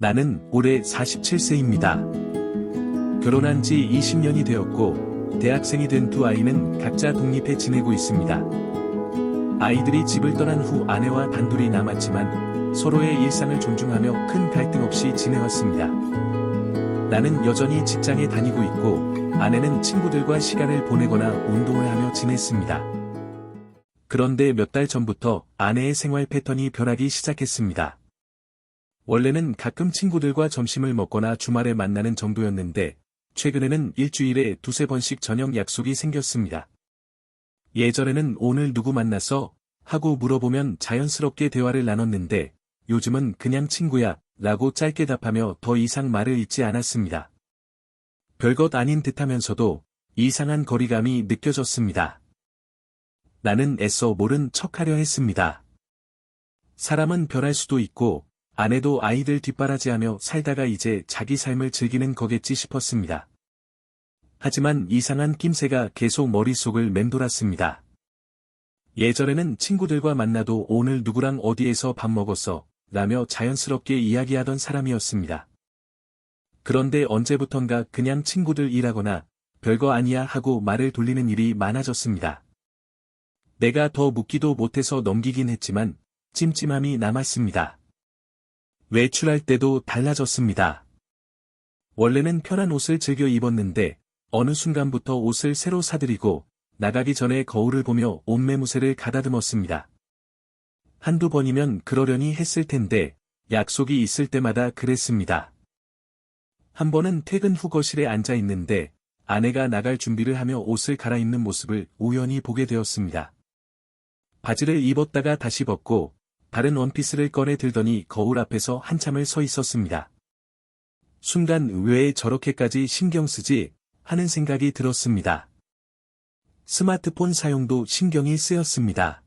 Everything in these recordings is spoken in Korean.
나는 올해 47세입니다. 결혼한 지 20년이 되었고, 대학생이 된 두 아이는 각자 독립해 지내고 있습니다. 아이들이 집을 떠난 후 아내와 단둘이 남았지만, 서로의 일상을 존중하며 큰 갈등 없이 지내왔습니다. 나는 여전히 직장에 다니고 있고, 아내는 친구들과 시간을 보내거나 운동을 하며 지냈습니다. 그런데 몇 달 전부터 아내의 생활 패턴이 변하기 시작했습니다. 원래는 가끔 친구들과 점심을 먹거나 주말에 만나는 정도였는데, 최근에는 일주일에 두세 번씩 저녁 약속이 생겼습니다. 예전에는 오늘 누구 만나서? 하고 물어보면 자연스럽게 대화를 나눴는데, 요즘은 그냥 친구야 라고 짧게 답하며 더 이상 말을 잇지 않았습니다. 별것 아닌 듯하면서도 이상한 거리감이 느껴졌습니다. 나는 애써 모른 척하려 했습니다. 사람은 변할 수도 있고, 아내도 아이들 뒷바라지하며 살다가 이제 자기 삶을 즐기는 거겠지 싶었습니다. 하지만 이상한 낌새가 계속 머릿속을 맴돌았습니다. 예전에는 친구들과 만나도 오늘 누구랑 어디에서 밥 먹었어? 라며 자연스럽게 이야기하던 사람이었습니다. 그런데 언제부턴가 그냥 친구들 일하거나 별거 아니야 하고 말을 돌리는 일이 많아졌습니다. 내가 더 묻기도 못해서 넘기긴 했지만 찜찜함이 남았습니다. 외출할 때도 달라졌습니다. 원래는 편한 옷을 즐겨 입었는데 어느 순간부터 옷을 새로 사들이고 나가기 전에 거울을 보며 옷매무새를 가다듬었습니다. 한두 번이면 그러려니 했을 텐데 약속이 있을 때마다 그랬습니다. 한 번은 퇴근 후 거실에 앉아 있는데 아내가 나갈 준비를 하며 옷을 갈아입는 모습을 우연히 보게 되었습니다. 바지를 입었다가 다시 벗고 다른 원피스를 꺼내 들더니 거울 앞에서 한참을 서 있었습니다. 순간 왜 저렇게까지 신경 쓰지? 하는 생각이 들었습니다. 스마트폰 사용도 신경이 쓰였습니다.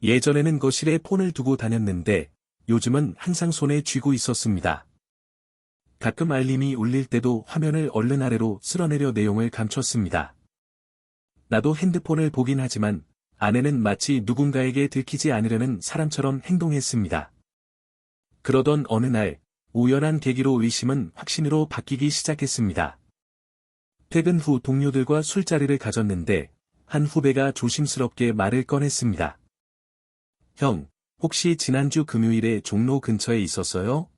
예전에는 거실에 폰을 두고 다녔는데 요즘은 항상 손에 쥐고 있었습니다. 가끔 알림이 울릴 때도 화면을 얼른 아래로 쓸어내려 내용을 감췄습니다. 나도 핸드폰을 보긴 하지만 아내는 마치 누군가에게 들키지 않으려는 사람처럼 행동했습니다. 그러던 어느 날, 우연한 계기로 의심은 확신으로 바뀌기 시작했습니다. 퇴근 후 동료들과 술자리를 가졌는데, 한 후배가 조심스럽게 말을 꺼냈습니다. 형, 혹시 지난주 금요일에 종로 근처에 있었어요?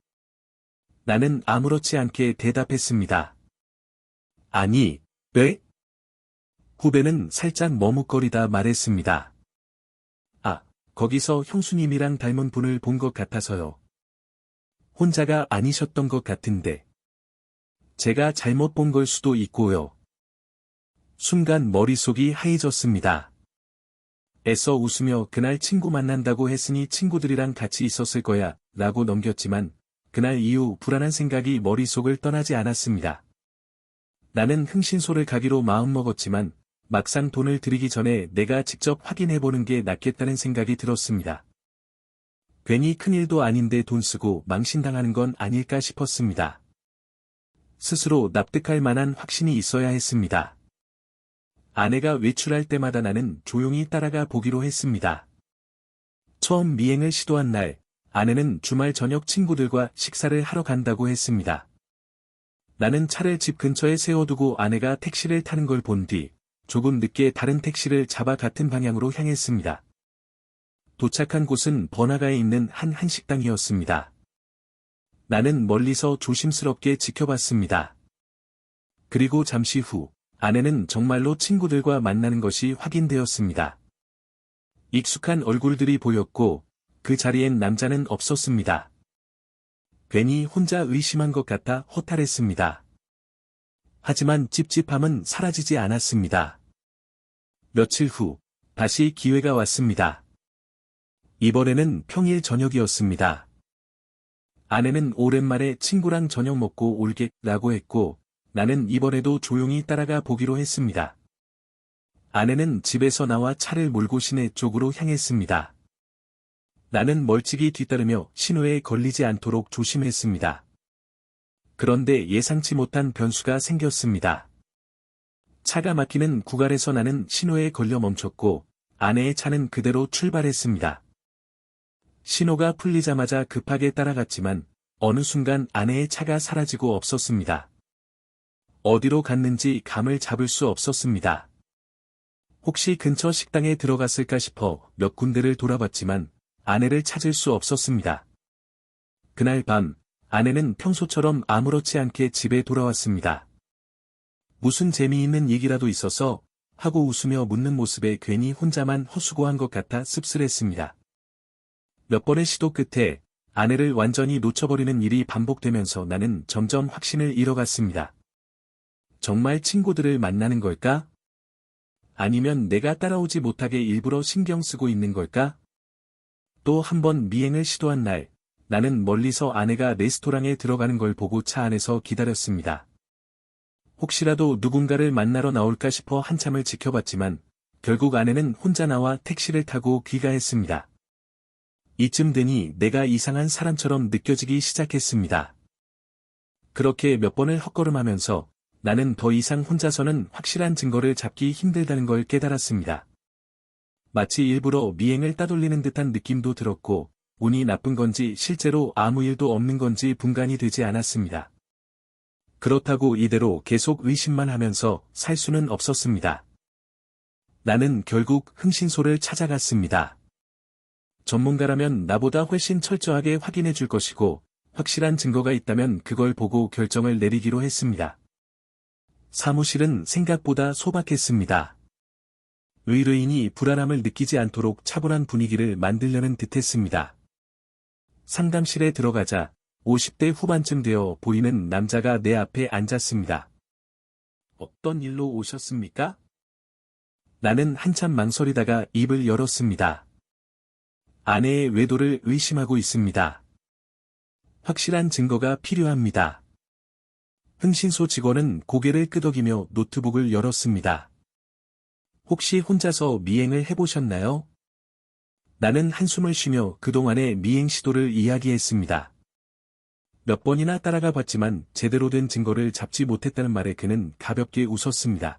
나는 아무렇지 않게 대답했습니다. 아니, 왜? 후배는 살짝 머뭇거리다 말했습니다. 아, 거기서 형수님이랑 닮은 분을 본 것 같아서요. 혼자가 아니셨던 것 같은데. 제가 잘못 본 걸 수도 있고요. 순간 머릿속이 하얘졌습니다. 애써 웃으며 그날 친구 만난다고 했으니 친구들이랑 같이 있었을 거야, 라고 넘겼지만, 그날 이후 불안한 생각이 머릿속을 떠나지 않았습니다. 나는 흥신소를 가기로 마음먹었지만, 막상 돈을 들이기 전에 내가 직접 확인해보는 게 낫겠다는 생각이 들었습니다. 괜히 큰일도 아닌데 돈 쓰고 망신당하는 건 아닐까 싶었습니다. 스스로 납득할 만한 확신이 있어야 했습니다. 아내가 외출할 때마다 나는 조용히 따라가 보기로 했습니다. 처음 미행을 시도한 날, 아내는 주말 저녁 친구들과 식사를 하러 간다고 했습니다. 나는 차를 집 근처에 세워두고 아내가 택시를 타는 걸 본 뒤, 조금 늦게 다른 택시를 잡아 같은 방향으로 향했습니다. 도착한 곳은 번화가에 있는 한 한식당이었습니다. 나는 멀리서 조심스럽게 지켜봤습니다. 그리고 잠시 후, 아내는 정말로 친구들과 만나는 것이 확인되었습니다. 익숙한 얼굴들이 보였고, 그 자리엔 남자는 없었습니다. 괜히 혼자 의심한 것 같아 허탈했습니다. 하지만 찝찝함은 사라지지 않았습니다. 며칠 후, 다시 기회가 왔습니다. 이번에는 평일 저녁이었습니다. 아내는 오랜만에 친구랑 저녁 먹고 올게라고 했고, 나는 이번에도 조용히 따라가 보기로 했습니다. 아내는 집에서 나와 차를 몰고 시내 쪽으로 향했습니다. 나는 멀찍이 뒤따르며 신호에 걸리지 않도록 조심했습니다. 그런데 예상치 못한 변수가 생겼습니다. 차가 막히는 구간에서 나는 신호에 걸려 멈췄고, 아내의 차는 그대로 출발했습니다. 신호가 풀리자마자 급하게 따라갔지만, 어느 순간 아내의 차가 사라지고 없었습니다. 어디로 갔는지 감을 잡을 수 없었습니다. 혹시 근처 식당에 들어갔을까 싶어 몇 군데를 돌아봤지만 아내를 찾을 수 없었습니다. 그날 밤, 아내는 평소처럼 아무렇지 않게 집에 돌아왔습니다. 무슨 재미있는 얘기라도 있어서 하고 웃으며 묻는 모습에 괜히 혼자만 헛수고한 것 같아 씁쓸했습니다. 몇 번의 시도 끝에 아내를 완전히 놓쳐버리는 일이 반복되면서 나는 점점 확신을 잃어갔습니다. 정말 친구들을 만나는 걸까? 아니면 내가 따라오지 못하게 일부러 신경 쓰고 있는 걸까? 또 한 번 미행을 시도한 날, 나는 멀리서 아내가 레스토랑에 들어가는 걸 보고 차 안에서 기다렸습니다. 혹시라도 누군가를 만나러 나올까 싶어 한참을 지켜봤지만 결국 아내는 혼자 나와 택시를 타고 귀가했습니다. 이쯤 되니 내가 이상한 사람처럼 느껴지기 시작했습니다. 그렇게 몇 번을 헛걸음하면서 나는 더 이상 혼자서는 확실한 증거를 잡기 힘들다는 걸 깨달았습니다. 마치 일부러 미행을 따돌리는 듯한 느낌도 들었고 운이 나쁜 건지 실제로 아무 일도 없는 건지 분간이 되지 않았습니다. 그렇다고 이대로 계속 의심만 하면서 살 수는 없었습니다. 나는 결국 흥신소를 찾아갔습니다. 전문가라면 나보다 훨씬 철저하게 확인해 줄 것이고 확실한 증거가 있다면 그걸 보고 결정을 내리기로 했습니다. 사무실은 생각보다 소박했습니다. 의뢰인이 불안함을 느끼지 않도록 차분한 분위기를 만들려는 듯했습니다. 상담실에 들어가자 50대 후반쯤 되어 보이는 남자가 내 앞에 앉았습니다. 어떤 일로 오셨습니까? 나는 한참 망설이다가 입을 열었습니다. 아내의 외도를 의심하고 있습니다. 확실한 증거가 필요합니다. 흥신소 직원은 고개를 끄덕이며 노트북을 열었습니다. 혹시 혼자서 미행을 해보셨나요? 나는 한숨을 쉬며 그동안의 미행 시도를 이야기했습니다. 몇 번이나 따라가 봤지만 제대로 된 증거를 잡지 못했다는 말에 그는 가볍게 웃었습니다.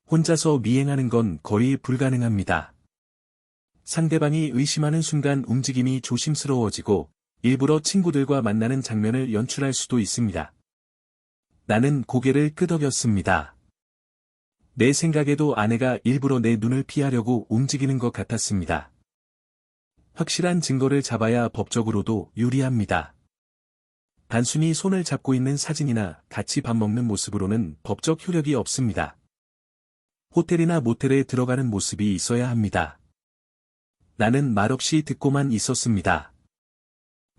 혼자서 미행하는 건 거의 불가능합니다. 상대방이 의심하는 순간 움직임이 조심스러워지고 일부러 친구들과 만나는 장면을 연출할 수도 있습니다. 나는 고개를 끄덕였습니다. 내 생각에도 아내가 일부러 내 눈을 피하려고 움직이는 것 같았습니다. 확실한 증거를 잡아야 법적으로도 유리합니다. 단순히 손을 잡고 있는 사진이나 같이 밥 먹는 모습으로는 법적 효력이 없습니다. 호텔이나 모텔에 들어가는 모습이 있어야 합니다. 나는 말없이 듣고만 있었습니다.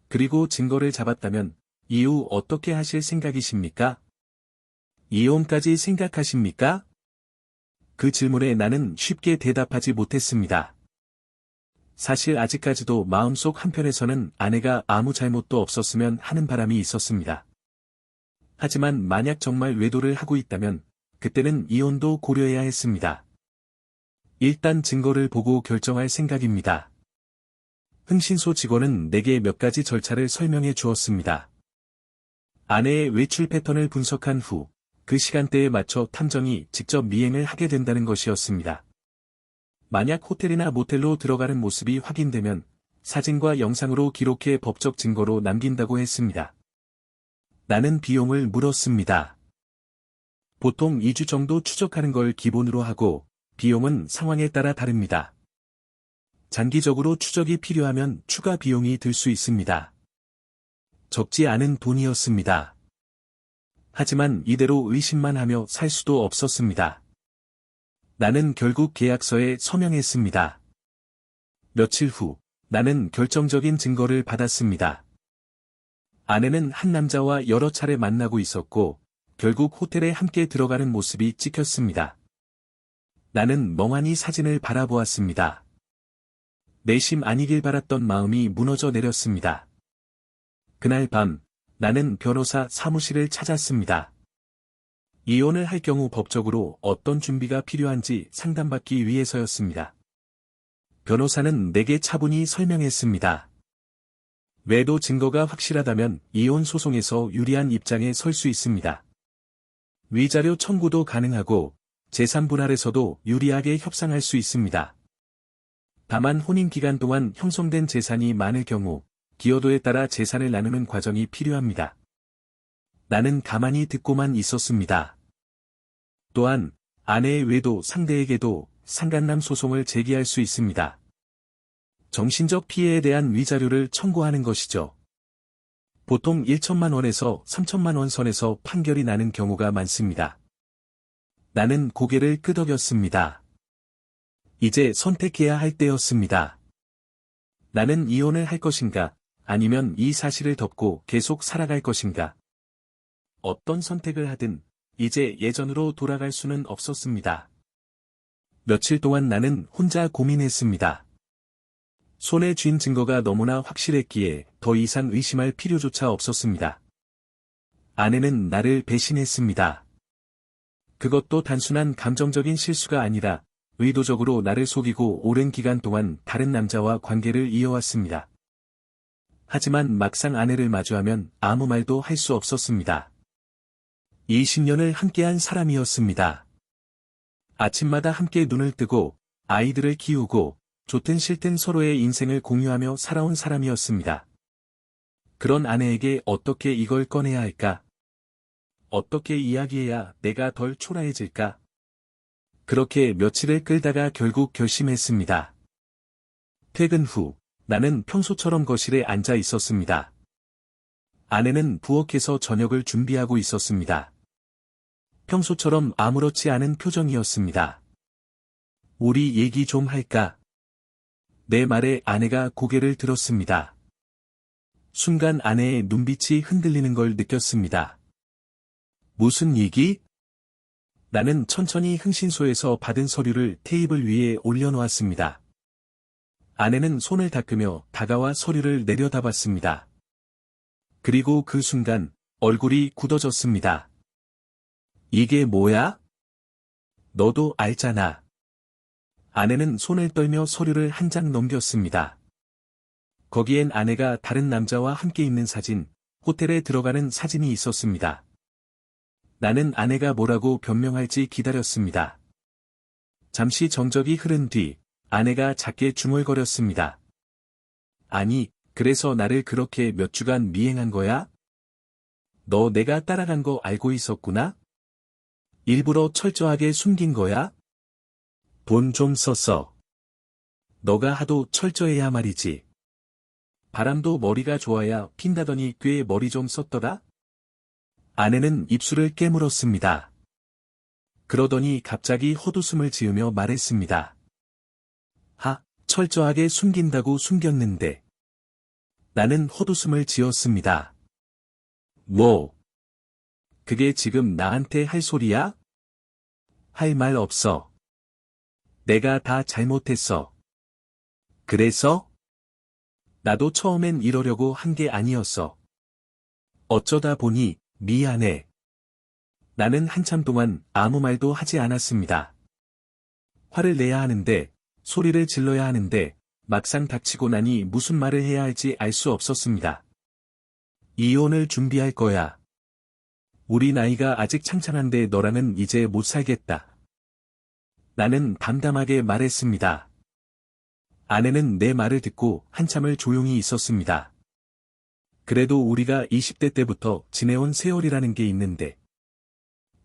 그리고 증거를 잡았다면 이후 어떻게 하실 생각이십니까? 이혼까지 생각하십니까? 그 질문에 나는 쉽게 대답하지 못했습니다. 사실 아직까지도 마음속 한편에서는 아내가 아무 잘못도 없었으면 하는 바람이 있었습니다. 하지만 만약 정말 외도를 하고 있다면 그때는 이혼도 고려해야 했습니다. 일단 증거를 보고 결정할 생각입니다. 흥신소 직원은 내게 몇 가지 절차를 설명해 주었습니다. 아내의 외출 패턴을 분석한 후 그 시간대에 맞춰 탐정이 직접 미행을 하게 된다는 것이었습니다. 만약 호텔이나 모텔로 들어가는 모습이 확인되면 사진과 영상으로 기록해 법적 증거로 남긴다고 했습니다. 나는 비용을 물었습니다. 보통 2주 정도 추적하는 걸 기본으로 하고 비용은 상황에 따라 다릅니다. 장기적으로 추적이 필요하면 추가 비용이 들 수 있습니다. 적지 않은 돈이었습니다. 하지만 이대로 의심만 하며 살 수도 없었습니다. 나는 결국 계약서에 서명했습니다. 며칠 후, 나는 결정적인 증거를 받았습니다. 아내는 한 남자와 여러 차례 만나고 있었고, 결국 호텔에 함께 들어가는 모습이 찍혔습니다. 나는 멍하니 사진을 바라보았습니다. 내심 아니길 바랐던 마음이 무너져 내렸습니다. 그날 밤, 나는 변호사 사무실을 찾았습니다. 이혼을 할 경우 법적으로 어떤 준비가 필요한지 상담받기 위해서였습니다. 변호사는 내게 차분히 설명했습니다. 외도 증거가 확실하다면 이혼 소송에서 유리한 입장에 설 수 있습니다. 위자료 청구도 가능하고 재산 분할에서도 유리하게 협상할 수 있습니다. 다만 혼인 기간 동안 형성된 재산이 많을 경우 기여도에 따라 재산을 나누는 과정이 필요합니다. 나는 가만히 듣고만 있었습니다. 또한 아내의 외도 상대에게도 상간남 소송을 제기할 수 있습니다. 정신적 피해에 대한 위자료를 청구하는 것이죠. 보통 1천만 원에서 3천만 원 선에서 판결이 나는 경우가 많습니다. 나는 고개를 끄덕였습니다. 이제 선택해야 할 때였습니다. 나는 이혼을 할 것인가, 아니면 이 사실을 덮고 계속 살아갈 것인가. 어떤 선택을 하든 이제 예전으로 돌아갈 수는 없었습니다. 며칠 동안 나는 혼자 고민했습니다. 손에 쥔 증거가 너무나 확실했기에 더 이상 의심할 필요조차 없었습니다. 아내는 나를 배신했습니다. 그것도 단순한 감정적인 실수가 아니라 의도적으로 나를 속이고 오랜 기간 동안 다른 남자와 관계를 이어왔습니다. 하지만 막상 아내를 마주하면 아무 말도 할 수 없었습니다. 20년을 함께한 사람이었습니다. 아침마다 함께 눈을 뜨고 아이들을 키우고 좋든 싫든 서로의 인생을 공유하며 살아온 사람이었습니다. 그런 아내에게 어떻게 이걸 꺼내야 할까? 어떻게 이야기해야 내가 덜 초라해질까? 그렇게 며칠을 끌다가 결국 결심했습니다. 퇴근 후 나는 평소처럼 거실에 앉아 있었습니다. 아내는 부엌에서 저녁을 준비하고 있었습니다. 평소처럼 아무렇지 않은 표정이었습니다. 우리 얘기 좀 할까? 내 말에 아내가 고개를 들었습니다. 순간 아내의 눈빛이 흔들리는 걸 느꼈습니다. 무슨 얘기? 나는 천천히 흥신소에서 받은 서류를 테이블 위에 올려놓았습니다. 아내는 손을 닦으며 다가와 서류를 내려다봤습니다. 그리고 그 순간 얼굴이 굳어졌습니다. 이게 뭐야? 너도 알잖아. 아내는 손을 떨며 서류를 한 장 넘겼습니다. 거기엔 아내가 다른 남자와 함께 있는 사진, 호텔에 들어가는 사진이 있었습니다. 나는 아내가 뭐라고 변명할지 기다렸습니다. 잠시 정적이 흐른 뒤, 아내가 작게 중얼거렸습니다. 아니, 그래서 나를 그렇게 몇 주간 미행한 거야? 너 내가 따라간 거 알고 있었구나? 일부러 철저하게 숨긴 거야? 돈 좀 썼어. 너가 하도 철저해야 말이지. 바람도 머리가 좋아야 핀다더니 꽤 머리 좀 썼더라? 아내는 입술을 깨물었습니다. 그러더니 갑자기 헛웃음을 지으며 말했습니다. 철저하게 숨긴다고 숨겼는데. 나는 헛웃음을 지었습니다. 뭐? 그게 지금 나한테 할 소리야? 할 말 없어. 내가 다 잘못했어. 그래서? 나도 처음엔 이러려고 한 게 아니었어. 어쩌다 보니 미안해. 나는 한참 동안 아무 말도 하지 않았습니다. 화를 내야 하는데, 소리를 질러야 하는데, 막상 닥치고 나니 무슨 말을 해야 할지 알 수 없었습니다. 이혼을 준비할 거야. 우리 나이가 아직 창창한데 너랑은 이제 못 살겠다. 나는 담담하게 말했습니다. 아내는 내 말을 듣고 한참을 조용히 있었습니다. 그래도 우리가 20대 때부터 지내온 세월이라는 게 있는데.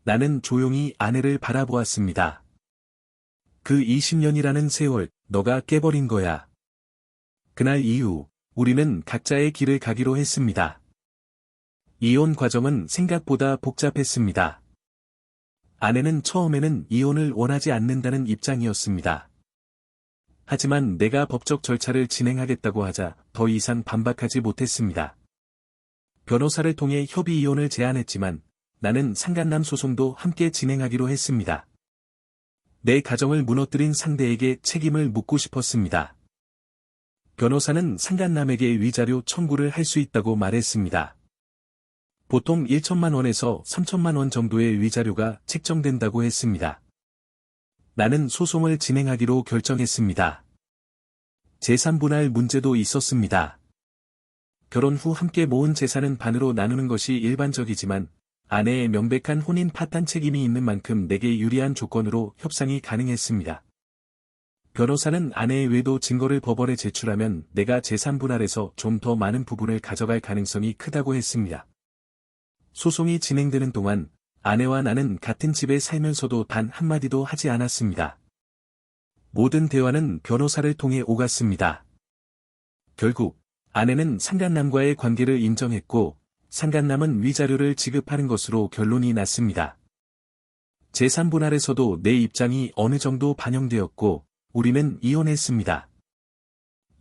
나는 조용히 아내를 바라보았습니다. 그 20년이라는 세월, 너가 깨버린 거야. 그날 이후, 우리는 각자의 길을 가기로 했습니다. 이혼 과정은 생각보다 복잡했습니다. 아내는 처음에는 이혼을 원하지 않는다는 입장이었습니다. 하지만 내가 법적 절차를 진행하겠다고 하자 더 이상 반박하지 못했습니다. 변호사를 통해 협의 이혼을 제안했지만 나는 상간남 소송도 함께 진행하기로 했습니다. 내 가정을 무너뜨린 상대에게 책임을 묻고 싶었습니다. 변호사는 상간남에게 위자료 청구를 할 수 있다고 말했습니다. 보통 1천만 원에서 3천만 원 정도의 위자료가 책정된다고 했습니다. 나는 소송을 진행하기로 결정했습니다. 재산분할 문제도 있었습니다. 결혼 후 함께 모은 재산은 반으로 나누는 것이 일반적이지만 아내의 명백한 혼인 파탄 책임이 있는 만큼 내게 유리한 조건으로 협상이 가능했습니다. 변호사는 아내의 외도 증거를 법원에 제출하면 내가 재산 분할에서 좀 더 많은 부분을 가져갈 가능성이 크다고 했습니다. 소송이 진행되는 동안 아내와 나는 같은 집에 살면서도 단 한마디도 하지 않았습니다. 모든 대화는 변호사를 통해 오갔습니다. 결국 아내는 상간남과의 관계를 인정했고 상간남은 위자료를 지급하는 것으로 결론이 났습니다. 재산 분할에서도 내 입장이 어느 정도 반영되었고 우리는 이혼했습니다.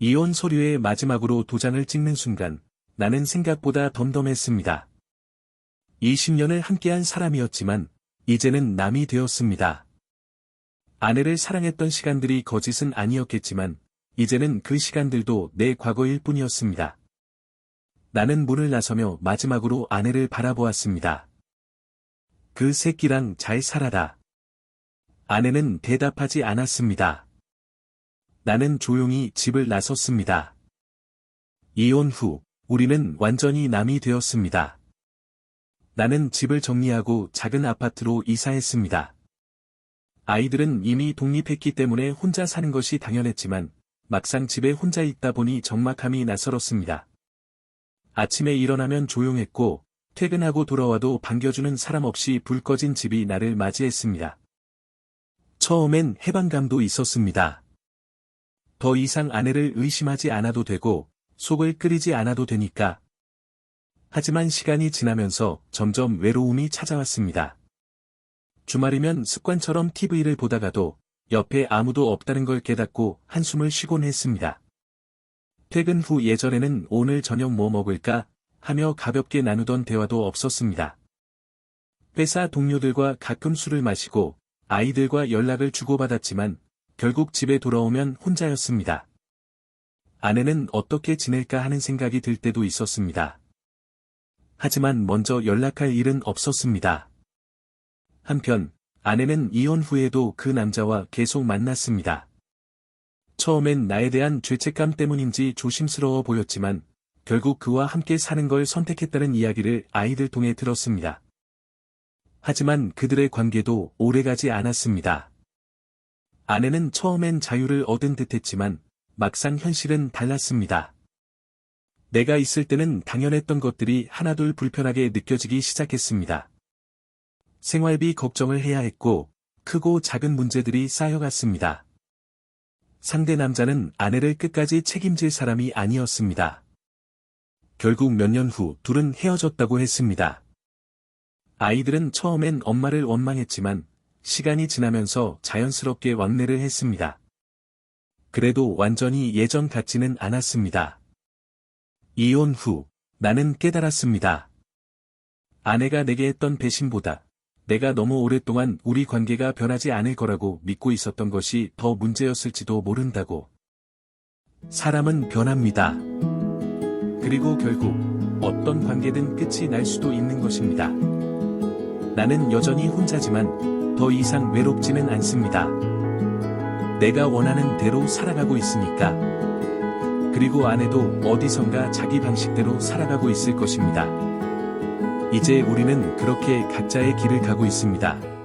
이혼 서류에 마지막으로 도장을 찍는 순간 나는 생각보다 덤덤했습니다. 20년을 함께한 사람이었지만 이제는 남이 되었습니다. 아내를 사랑했던 시간들이 거짓은 아니었겠지만 이제는 그 시간들도 내 과거일 뿐이었습니다. 나는 문을 나서며 마지막으로 아내를 바라보았습니다. 그 새끼랑 잘 살아라. 아내는 대답하지 않았습니다. 나는 조용히 집을 나섰습니다. 이혼 후 우리는 완전히 남이 되었습니다. 나는 집을 정리하고 작은 아파트로 이사했습니다. 아이들은 이미 독립했기 때문에 혼자 사는 것이 당연했지만 막상 집에 혼자 있다 보니 적막함이 낯설었습니다. 아침에 일어나면 조용했고 퇴근하고 돌아와도 반겨주는 사람 없이 불 꺼진 집이 나를 맞이했습니다. 처음엔 해방감도 있었습니다. 더 이상 아내를 의심하지 않아도 되고 속을 끓이지 않아도 되니까. 하지만 시간이 지나면서 점점 외로움이 찾아왔습니다. 주말이면 습관처럼 TV를 보다가도 옆에 아무도 없다는 걸 깨닫고 한숨을 쉬곤 했습니다. 퇴근 후 예전에는 오늘 저녁 뭐 먹을까 하며 가볍게 나누던 대화도 없었습니다. 회사 동료들과 가끔 술을 마시고 아이들과 연락을 주고받았지만 결국 집에 돌아오면 혼자였습니다. 아내는 어떻게 지낼까 하는 생각이 들 때도 있었습니다. 하지만 먼저 연락할 일은 없었습니다. 한편 아내는 이혼 후에도 그 남자와 계속 만났습니다. 처음엔 나에 대한 죄책감 때문인지 조심스러워 보였지만 결국 그와 함께 사는 걸 선택했다는 이야기를 아이들 통해 들었습니다. 하지만 그들의 관계도 오래가지 않았습니다. 아내는 처음엔 자유를 얻은 듯했지만 막상 현실은 달랐습니다. 내가 있을 때는 당연했던 것들이 하나둘 불편하게 느껴지기 시작했습니다. 생활비 걱정을 해야 했고 크고 작은 문제들이 쌓여갔습니다. 상대 남자는 아내를 끝까지 책임질 사람이 아니었습니다. 결국 몇 년 후 둘은 헤어졌다고 했습니다. 아이들은 처음엔 엄마를 원망했지만 시간이 지나면서 자연스럽게 왕래를 했습니다. 그래도 완전히 예전 같지는 않았습니다. 이혼 후 나는 깨달았습니다. 아내가 내게 했던 배신보다 내가 너무 오랫동안 우리 관계가 변하지 않을 거라고 믿고 있었던 것이 더 문제였을지도 모른다고. 사람은 변합니다. 그리고 결국 어떤 관계든 끝이 날 수도 있는 것입니다. 나는 여전히 혼자지만 더 이상 외롭지는 않습니다. 내가 원하는 대로 살아가고 있으니까. 그리고 아내도 어디선가 자기 방식대로 살아가고 있을 것입니다. 이제 우리는 그렇게 각자의 길을 가고 있습니다.